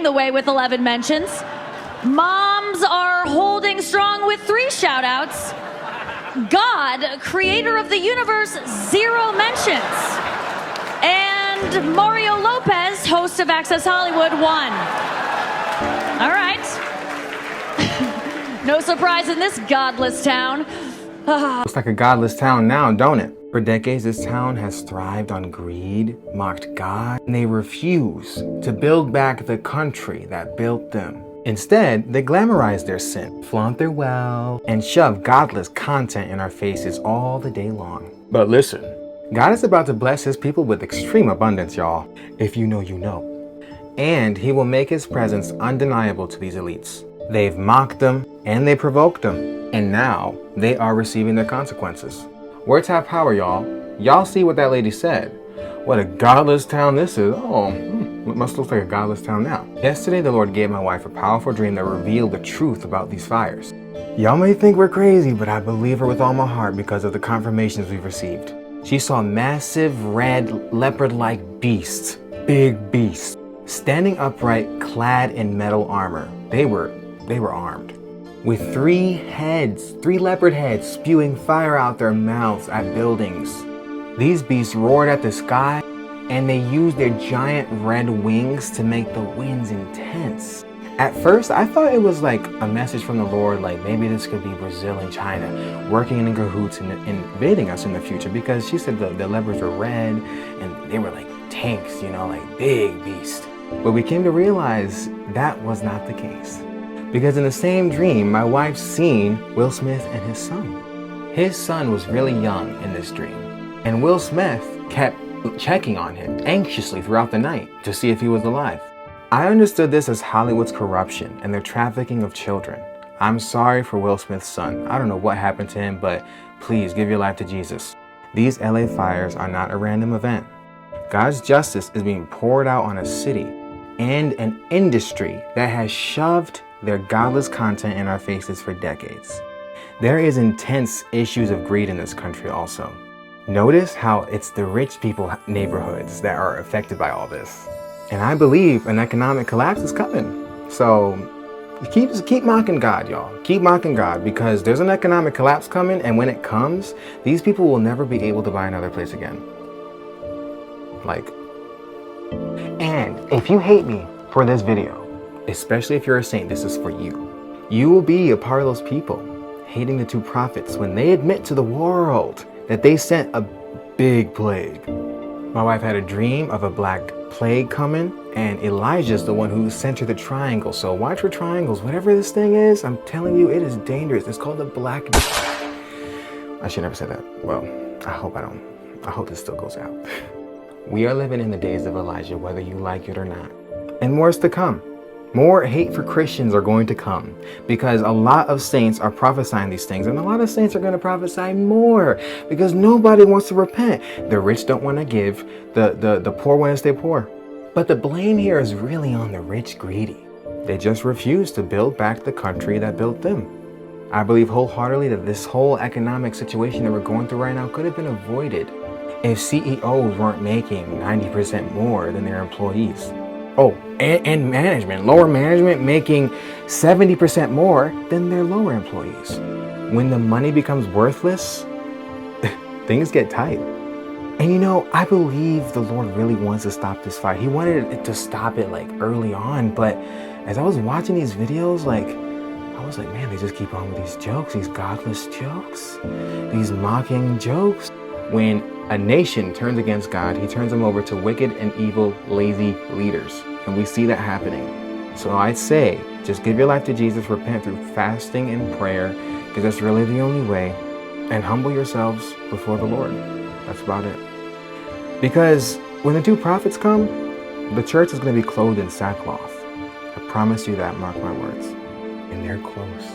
the way with 11 mentions. Moms are holding strong with 3 shout-outs. God, creator of the universe, 0 mentions. And Mario Lopez, host of Access Hollywood, 1. All right. No surprise in this godless town. Looks like a godless town now, don't it? For decades, this town has thrived on greed, mocked God, and they refuse to build back the country that built them. Instead, they glamorize their sin, flaunt their wealth, and shove godless content in our faces all the day long. But listen, God is about to bless his people with extreme abundance, y'all. If you know, you know. And he will make his presence undeniable to these elites. They've mocked them and they provoked them. And now they are receiving their consequences. Words have power, y'all. Y'all see what that lady said. What a godless town this is. Oh, it must look like a godless town now. Yesterday, the Lord gave my wife a powerful dream that revealed the truth about these fires. Y'all may think we're crazy, but I believe her with all my heart because of the confirmations we've received. She saw massive red leopard-like beasts, big beasts, standing upright, clad in metal armor. They were armed. With 3 heads, 3 leopard heads spewing fire out their mouths at buildings. These beasts roared at the sky and they used their giant red wings to make the winds intense. At first, I thought it was like a message from the Lord, like maybe this could be Brazil and China working in cahoots and invading us in the future, because she said the leopards were red and they were like tanks, you know, like big beasts. But we came to realize that was not the case. Because in the same dream, my wife seen Will Smith and his son. His son was really young in this dream, and Will Smith kept checking on him anxiously throughout the night to see if he was alive. I understood this as Hollywood's corruption and their trafficking of children. I'm sorry for Will Smith's son. I don't know what happened to him, but please give your life to Jesus. These LA fires are not a random event. God's justice is being poured out on a city and an industry that has shoved their godless content in our faces for decades. There is intense issues of greed in this country also. Notice how it's the rich people neighborhoods that are affected by all this. And I believe an economic collapse is coming. So keep mocking God, y'all. Keep mocking God, because there's an economic collapse coming, and when it comes, these people will never be able to buy another place again. And if you hate me for this video, especially if you're a saint, this is for you. You will be a part of those people hating the 2 prophets when they admit to the world that they sent a big plague. My wife had a dream of a black plague coming, and Elijah's the one who sent her the triangle. So watch for triangles. Whatever this thing is, I'm telling you, it is dangerous. It's called the black... I should never say that. Well, I hope this still goes out. We are living in the days of Elijah, whether you like it or not. And more is to come. More hate for Christians are going to come, because a lot of saints are prophesying these things, and a lot of saints are going to prophesy more because nobody wants to repent. The rich don't want to give, the poor want to stay poor. But the blame here is really on the rich greedy. They just refuse to build back the country that built them. I believe wholeheartedly that this whole economic situation that we're going through right now could have been avoided if CEOs weren't making 90% more than their employees. Oh, and management, lower management making 70% more than their lower employees. When the money becomes worthless, things get tight. And you know, I believe the Lord really wants to stop this fight. He wanted to stop it like early on, but as I was watching these videos, I was like, man, they just keep on with these jokes, these godless jokes, these mocking jokes. When a nation turns against God, he turns them over to wicked and evil, lazy leaders. And we see that happening. So I'd say, just give your life to Jesus, repent through fasting and prayer, because that's really the only way, and humble yourselves before the Lord. That's about it. Because when the 2 prophets come, the church is going to be clothed in sackcloth. I promise you that, mark my words. And they're close.